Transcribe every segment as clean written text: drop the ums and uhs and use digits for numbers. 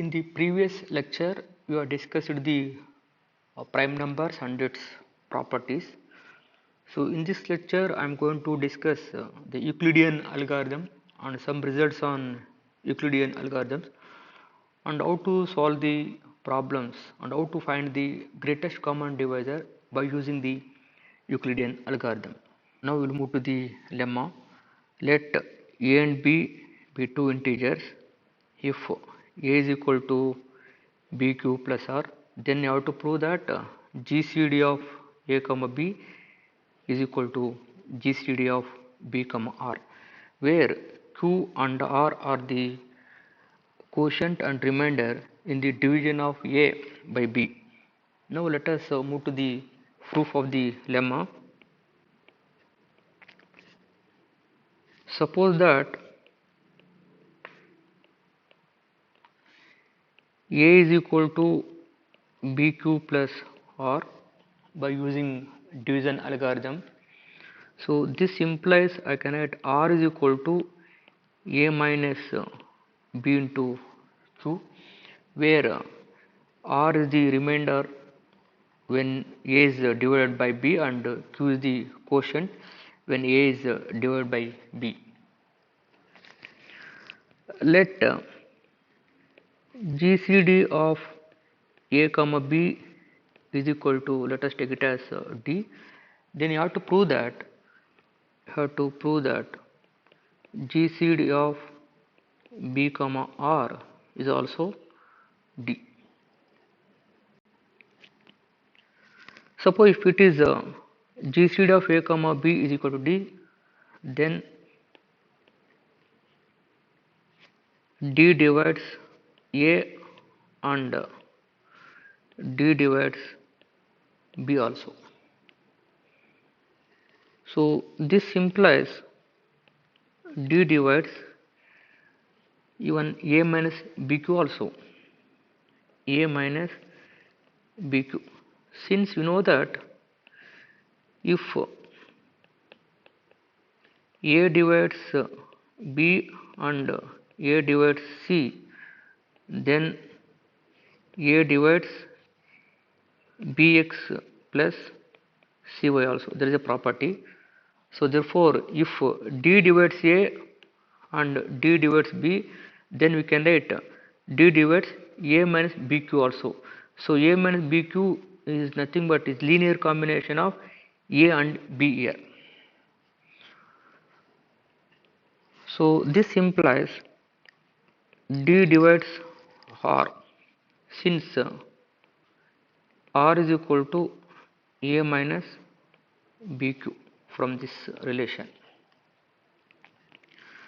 In the previous lecture, we have discussed the prime numbers and its properties. So in this lecture, I am going to discuss the Euclidean algorithm and some results on Euclidean algorithms and how to solve the problems and how to find the greatest common divisor by using the Euclidean algorithm. Now we will move to the lemma. Let a and b be two integers. If a is equal to bq plus r, then you have to prove that gcd of a comma b is equal to gcd of b comma r, where q and r are the quotient and remainder in the division of a by b. Now let us move to the proof of the lemma. Suppose that a is equal to bq plus r by using division algorithm. So this implies I can write r is equal to a minus b into q, where r is the remainder when a is divided by b and q is the quotient when a is divided by b. Let GCD of a comma b is equal to, let us take it as d. Then you have to prove that GCD of b comma r is also d. Suppose if it is GCD of a comma b is equal to d, then d divides a and d divides b also. So this implies d divides even a minus bq also, a minus bq, since you know that if a divides b and a divides c, then a divides bx plus cy also. There is a property. So therefore if d divides a and d divides b, then we can write d divides a minus bq also. So a minus bq is nothing but is linear combination of a and b here. So this implies d divides r, since r is equal to a minus bq from this relation.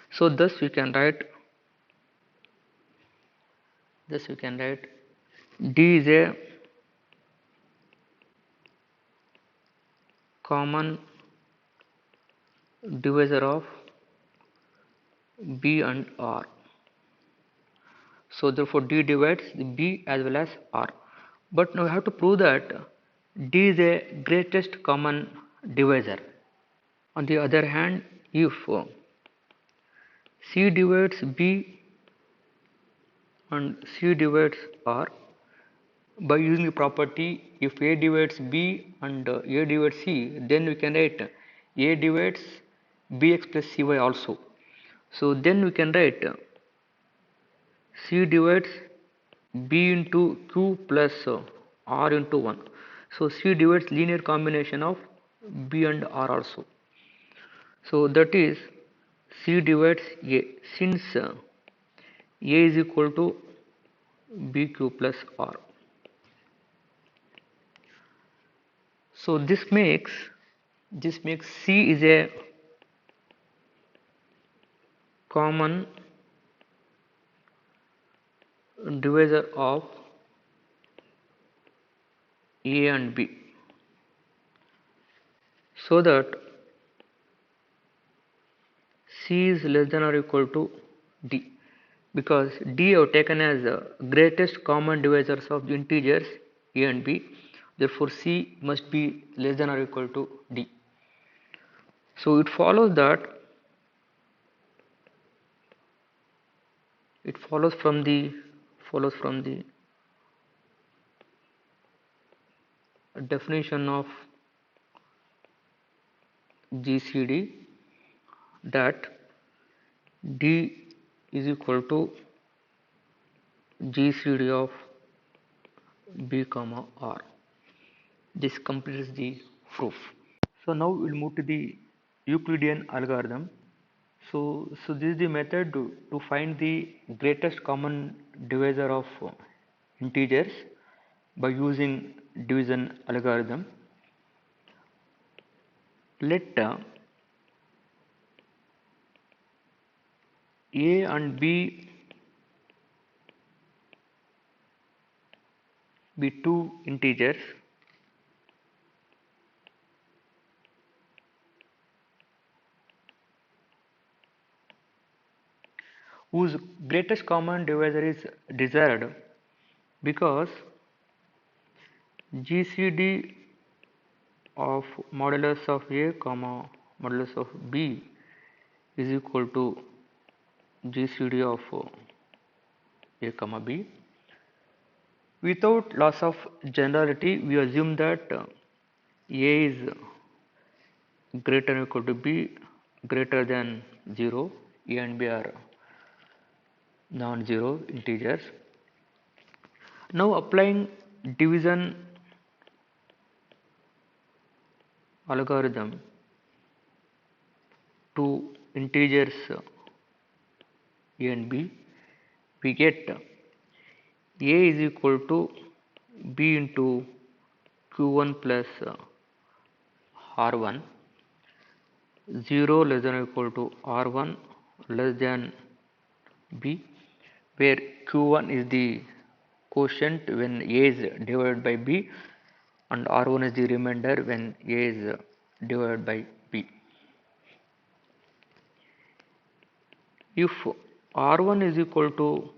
So thus we can write d is a common divisor of b and r. So therefore d divides b as well as r. But now we have to prove that d is a greatest common divisor. On the other hand, if c divides b and c divides r, by using the property if a divides b and a divides c, then we can write a divides bx plus cy also. So then we can write c divides b into q plus r into 1. So c divides linear combination of b and r also. So that is c divides a, since a is equal to bq plus r. So this makes c is a common divisor of a and b, so that c is less than or equal to d, because d have taken as greatest common divisors of the integers a and b, therefore c must be less than or equal to d. So it follows from the follows from the definition of GCD that D is equal to GCD of B comma R. This completes the proof. So now we'll move to the Euclidean algorithm. So this is the method to find the greatest common divisor of integers by using division algorithm. Let A and B be two integers whose greatest common divisor is desired because GCD of modulus of A comma modulus of B is equal to GCD of A comma B. Without loss of generality, we assume that A is greater than or equal to B greater than 0. A and B are non-zero integers. Now applying division algorithm to integers A and B, we get A is equal to B into Q1 plus R1, 0 less than or equal to R1 less than B, where Q1 is the quotient when A is divided by B and R1 is the remainder when A is divided by B. If R1 is equal to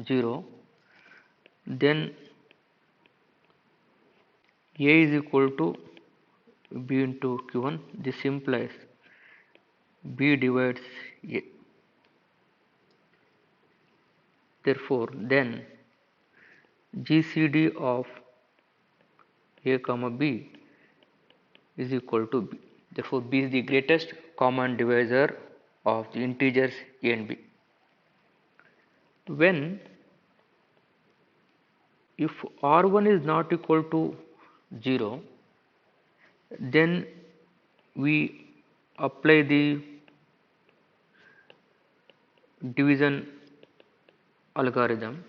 0, then A is equal to B into Q1. This implies B divides A. Therefore, then GCD of A comma B is equal to B. Therefore, B is the greatest common divisor of the integers A and B. When if R1 is not equal to 0, then we apply the division algorithm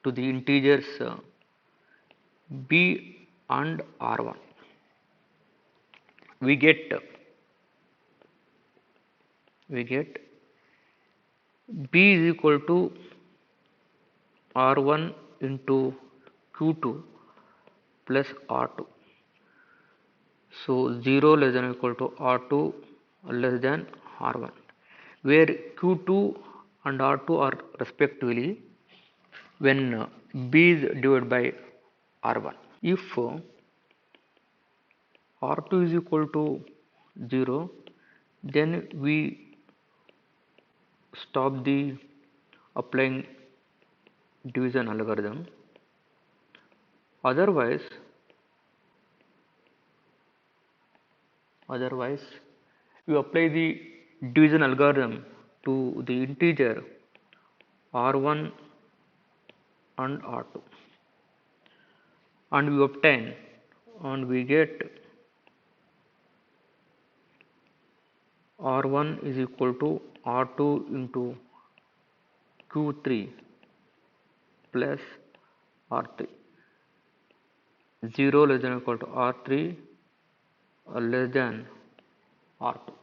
to the integers B and R1. We get B is equal to R1 into Q2 plus R2. So 0 less than or equal to R2 less than R1, where Q2 and R2 are respectively when B is divided by R1. If R2 is equal to 0, then we stop the applying division algorithm. Otherwise we apply the division algorithm to the integer R1 and R2 and we get R1 is equal to R2 into Q3 plus R3, 0 less than or equal to R3 or less than R2,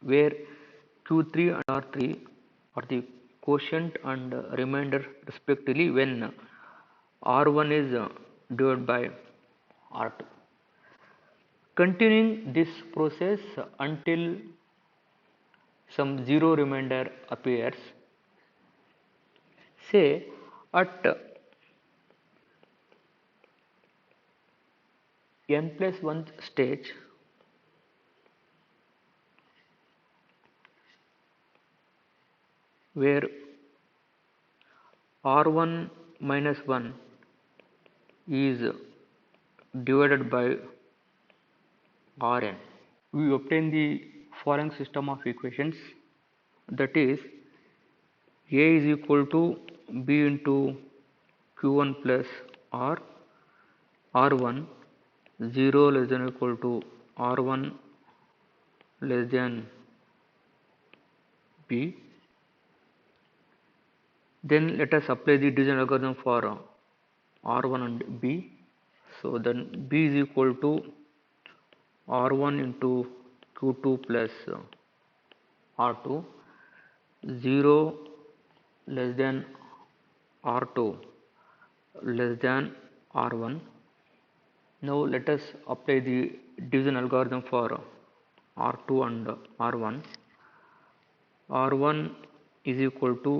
where Q3 and R3 are the quotient and remainder respectively when R1 is divided by R2. Continuing this process until some zero remainder appears, say at n plus 1 stage, where r1 minus 1 is divided by rn. We obtain the following system of equations, that is A is equal to B into q1 plus r, r1 0 less than or equal to r1 less than b. Then let us apply the division algorithm for r1 and b. So then b is equal to r1 into q2 plus r2, 0 less than r2 less than r1. Now let us apply the division algorithm for r2 and r1. r1 is equal to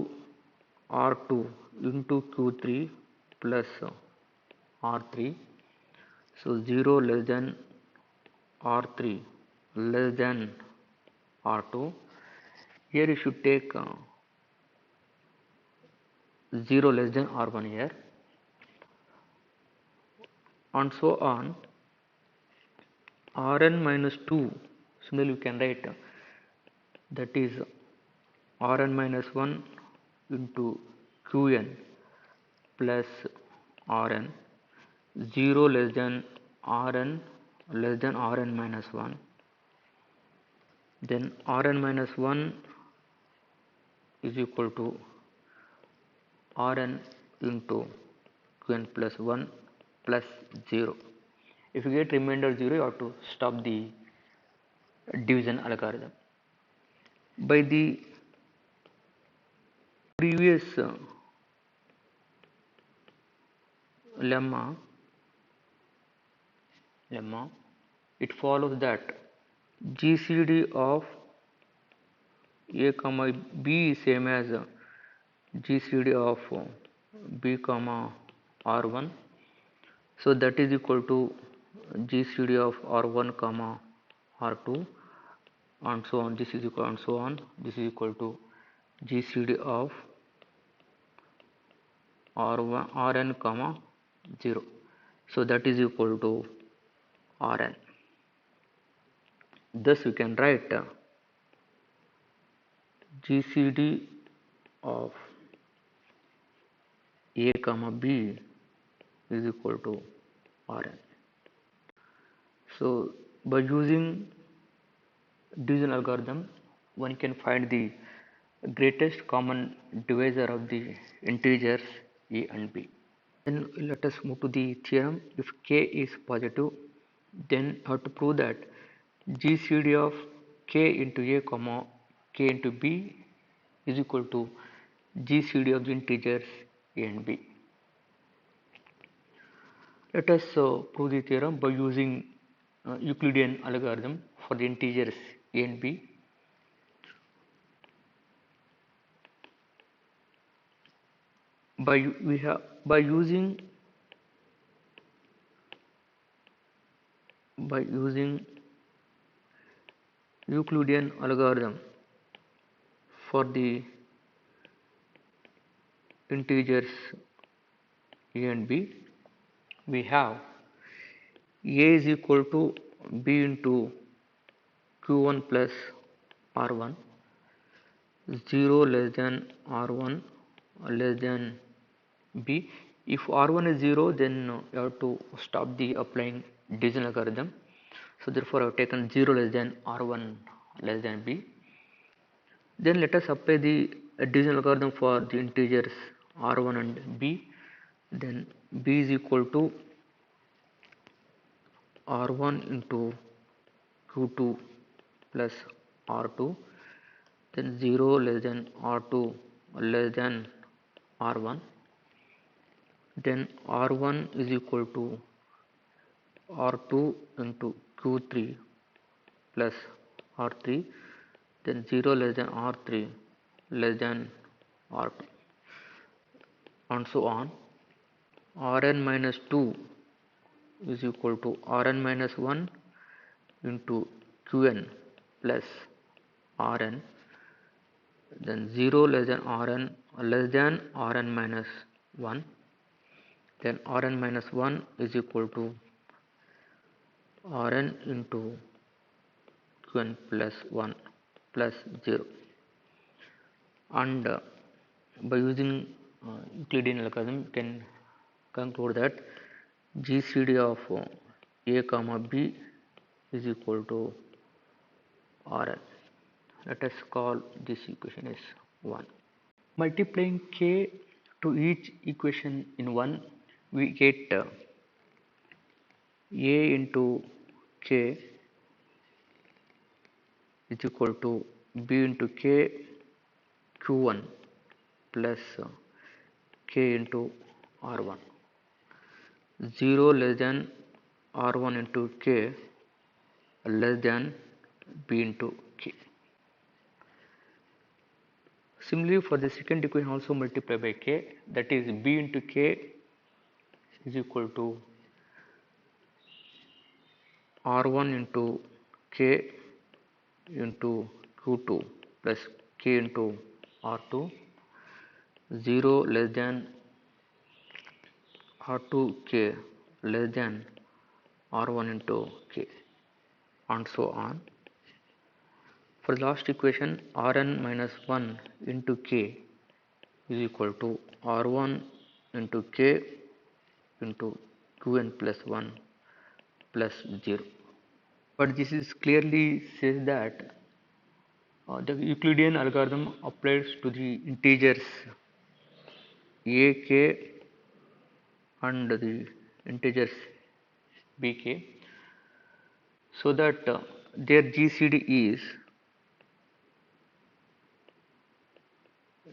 r2 into q3 plus r3. So 0 less than r3 less than r2. Here you should take 0 less than r1 here, and so on. Rn minus 2, similarly you can write that is Rn minus 1 into Qn plus Rn, 0 less than Rn less than Rn minus 1. Then Rn minus 1 is equal to Rn into Qn plus 1 plus 0. If you get remainder 0, you have to stop the division algorithm. By the previous lemma, it follows that GCD of A comma B is same as GCD of B comma R1. So that is equal to GCD of R1 comma R2, and so on. This is equal, and so on. This is equal to GCD of R1 Rn comma 0. So that is equal to Rn. Thus we can write GCD of A comma B is equal to Rn. So by using division algorithm, one can find the greatest common divisor of the integers a and b. Then let us move to the theorem. If k is positive, then how to prove that GCD of k into a comma k into b is equal to GCD of the integers a and b. Let us prove the theorem by using Euclidean algorithm for the integers a and b. By using Euclidean algorithm for the integers a and b, we have a is equal to b into q1 plus r1, 0 less than r1 less than b. If r1 is 0, then you have to stop the applying division algorithm. So therefore I have taken 0 less than r1 less than b. Then let us apply the division algorithm for the integers r1 and b. Then b is equal to r1 into q2 plus r2, then 0 less than r2 less than r1. Then r1 is equal to r2 into q3 plus r3, then 0 less than r3 less than r2, and so on. Rn minus 2 is equal to Rn minus 1 into Qn plus Rn, then 0 less than Rn less than Rn minus 1, then Rn minus 1 is equal to Rn into Qn plus 1 plus 0, and by using Euclidean algorithm you can conclude that GCD of A comma B is equal to Rn. Let us call this equation as 1. Multiplying k to each equation in 1, we get A into k is equal to B into k q1 plus k into r1. 0 less than r1 into k less than b into k. Similarly, for the second equation also multiply by k, that is b into k is equal to r1 into k into q2 plus k into r2. 0 less than r2k less than r1 into k, and so on. For the last equation, Rn minus 1 into k is equal to R1 into k into Qn plus 1 plus 0. But this is clearly says that the Euclidean algorithm applies to the integers ak and the integers bk, so that their GCD is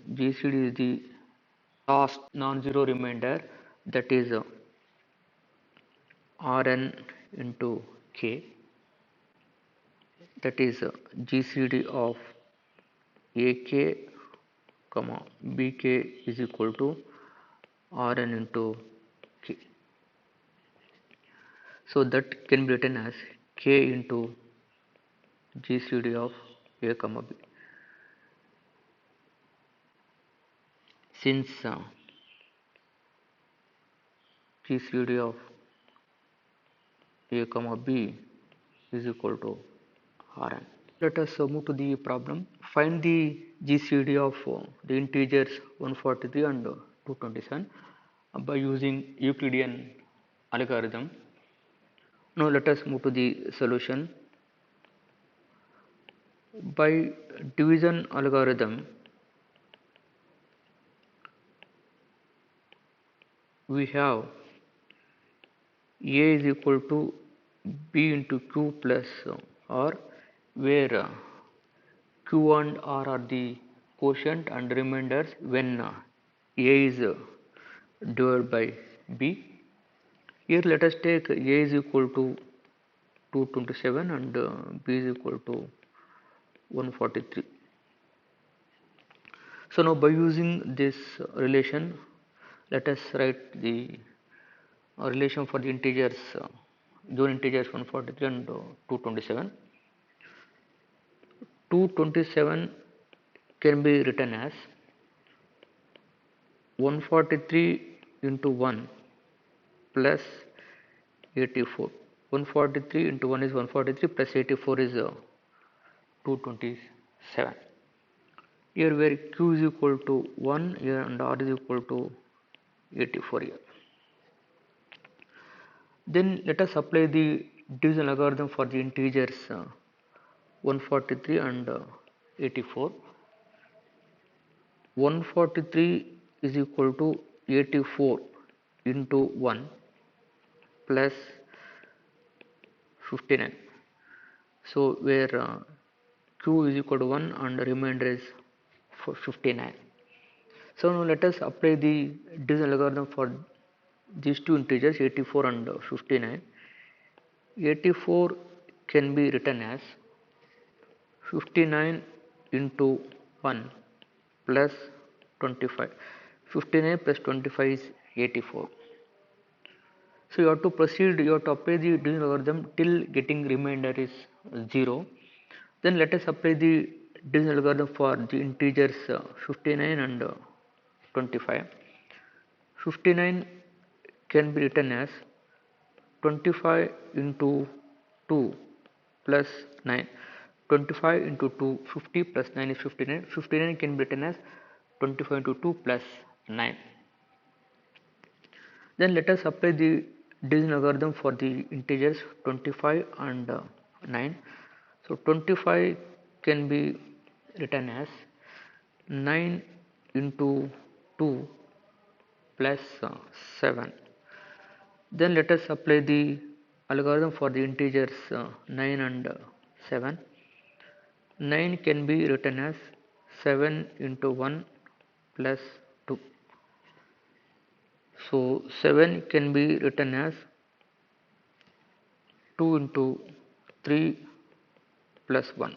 the last non-zero remainder, that is Rn into k, that is GCD of AK comma BK is equal to Rn into k. So that can be written as k into GCD of A comma B. Since GCD of A comma B is equal to Rn. Let us move to the problem. Find the GCD of the integers 143 and 227 by using Euclidean algorithm. Now let us move to the solution. By division algorithm, we have A is equal to B into Q plus R, where Q and R are the quotient and remainders when A is divided by B. Here let us take A is equal to 227 and B is equal to 143. So now by using this relation, let us write the relation for the integers, given integers 143 and 227. 227 can be written as 143 into 1 plus 84. 143 into 1 is 143 plus 84 is 227. Here where Q is equal to 1 here and R is equal to 84 here. Then let us apply the division algorithm for the integers 143 and 84. 143 is equal to 84 into 1 plus 59. So where Q is equal to 1 and the remainder is 59. So now let us apply the division algorithm for these two integers 84 and 59. 84 can be written as 59 into 1 plus 25. 59 plus 25 is 84. So you have to proceed, you have to apply the division algorithm till getting remainder is 0. Then let us apply the division algorithm for the integers 59 and 25. 59 can be written as 25 into 2 plus 9. 25 into 2, 50 plus 9 is 59. 59 can be written as 25 into 2 plus 9. Then let us apply the division algorithm for the integers 25 and 9. So 25 can be written as 9 into 2 plus 7. Then let us apply the algorithm for the integers 9 and 7. 9 can be written as 7 into 1 plus 2. So 7 can be written as 2 into 3 plus 1.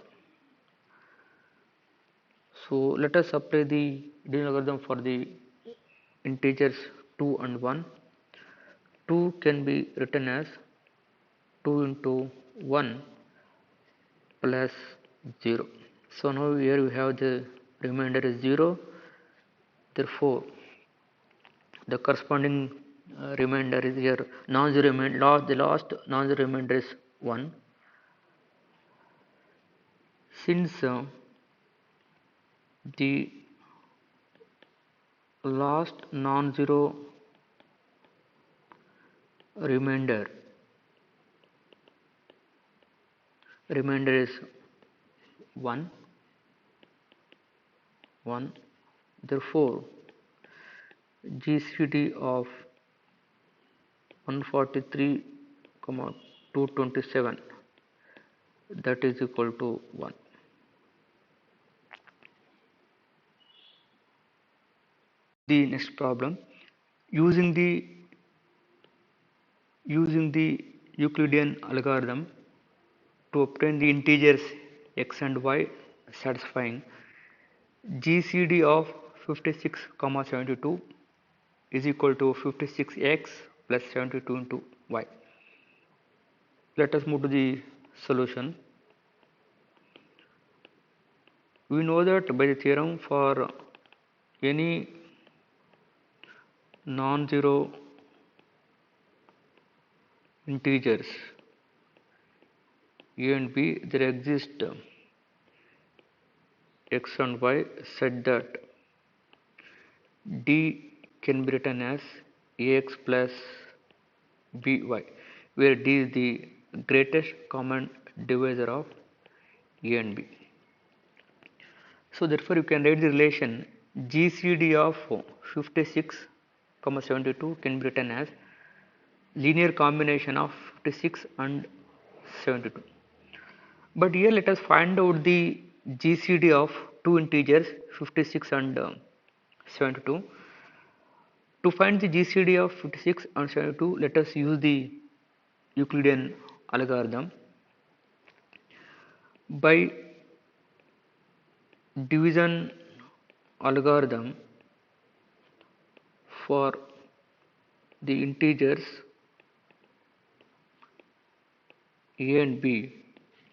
So let us apply the division algorithm for the integers 2 and 1. 2 can be written as 2 into 1 plus 0. So now here we have the remainder is 0, therefore the corresponding remainder is here non-zero remainder, the last non-zero remainder is 1. Since the last non-zero remainder is 1, therefore GCD of 143, 227, that is equal to 1. The next problem, using the Euclidean algorithm to obtain the integers x and y satisfying GCD of 56, 72 is equal to 56x plus 72 into y. Let us move to the solution. We know that by the theorem, for any non-zero integers a and b, there exist x and y such that d can be written as ax plus by, where d is the greatest common divisor of a and b. So therefore you can write the relation GCD of 56, 72 can be written as linear combination of 56 and 72. But here let us find out the GCD of two integers 56 and 72. To find the GCD of 56 and 72, let us use the Euclidean algorithm. By division algorithm for the integers a and b,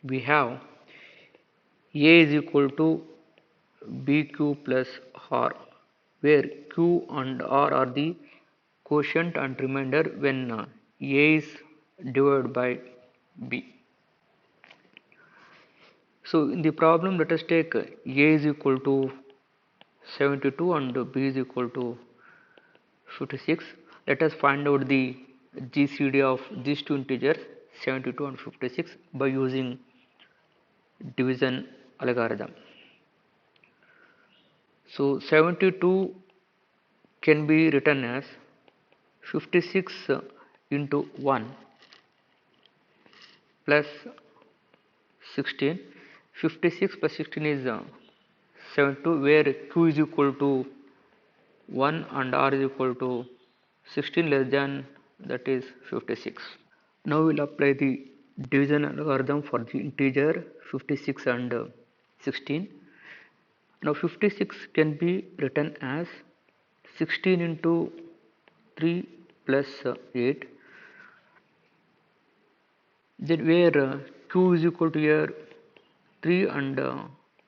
we have a is equal to bq plus r, where q and r are the quotient and remainder when a is divided by b. So in the problem, let us take a is equal to 72 and b is equal to 56. Let us find out the GCD of these two integers 72 and 56 by using division algorithm. So 72 can be written as 56 into 1 plus 16. 56 plus 16 is 72, where q is equal to 1 and r is equal to 16 less than, that is 56. Now we will apply the division algorithm for the integer 56 and 16. Now 56 can be written as 16 into 3 plus 8. Then where q is equal to here 3 and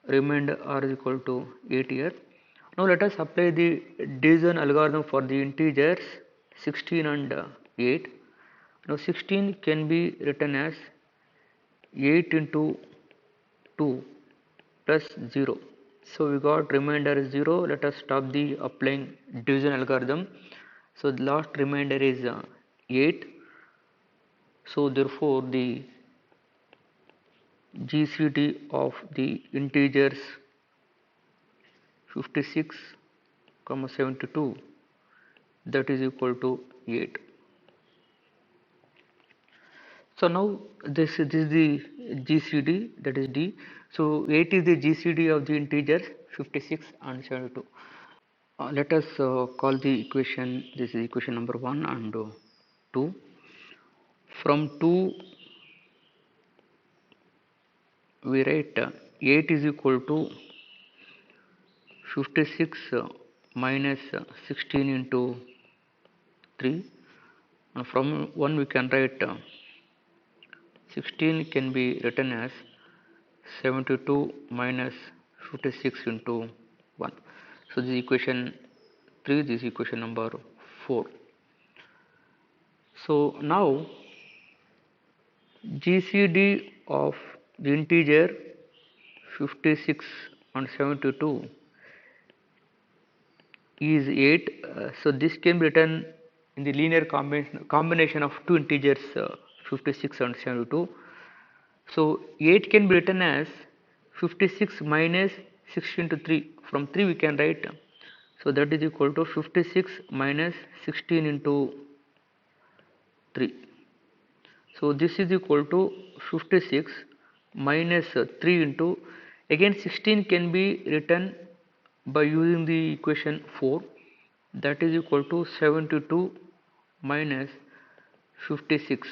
remainder r is equal to 8 here. Now let us apply the division algorithm for the integers 16 and 8. Now 16 can be written as 8 into 2 plus 0. So we got remainder is 0. Let us stop the applying division algorithm. So the last remainder is 8. So therefore the GCD of the integers 56, 72, that is equal to 8. So now this is the GCD, that is D. So 8 is the GCD of the integers 56 and 72. Let us call the equation, this is equation number 1 and 2. From 2 we write 8 is equal to 56 minus 16 into 3. From 1 we can write 16 can be written as 72 minus 56 into 1. So this is equation 3, this is equation number 4. So now GCD of the integer 56 and 72 is 8. So this can be written in the linear combination of two integers 56 and 72. So 8 can be written as 56 minus 16 to 3. From 3 we can write, so that is equal to 56 minus 16 into 3. So this is equal to 56 minus 3 into, again 16 can be written by using the equation 4, that is equal to 72 minus 56.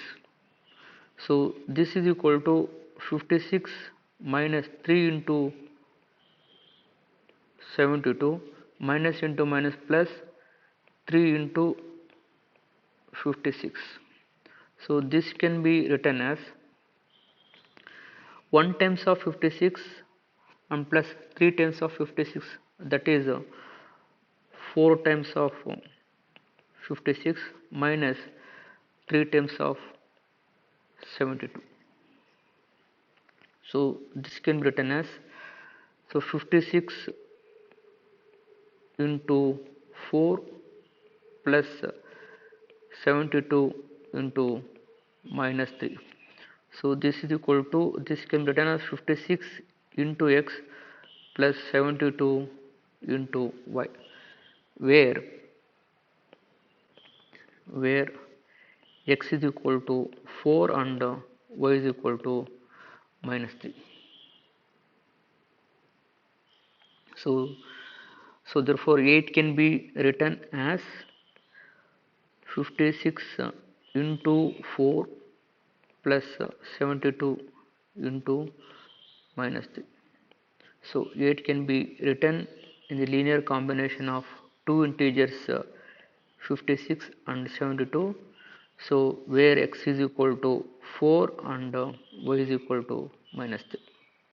So this is equal to 56 minus 3 into 72, minus into minus plus 3 into 56. So this can be written as 1 times of 56 and plus 3 times of 56, that is 4 times of 56 minus 3 times of 72. So this can be written as, so 56 into 4 plus 72 into minus 3. So this is equal to, this can be written as 56 into x plus 72 into y, where x is equal to 4 and y is equal to minus 3. So therefore 8 can be written as 56 into 4 plus 72 into minus 3. So 8 can be written in the linear combination of two integers 56 and 72. So where x is equal to 4 and y is equal to minus 3.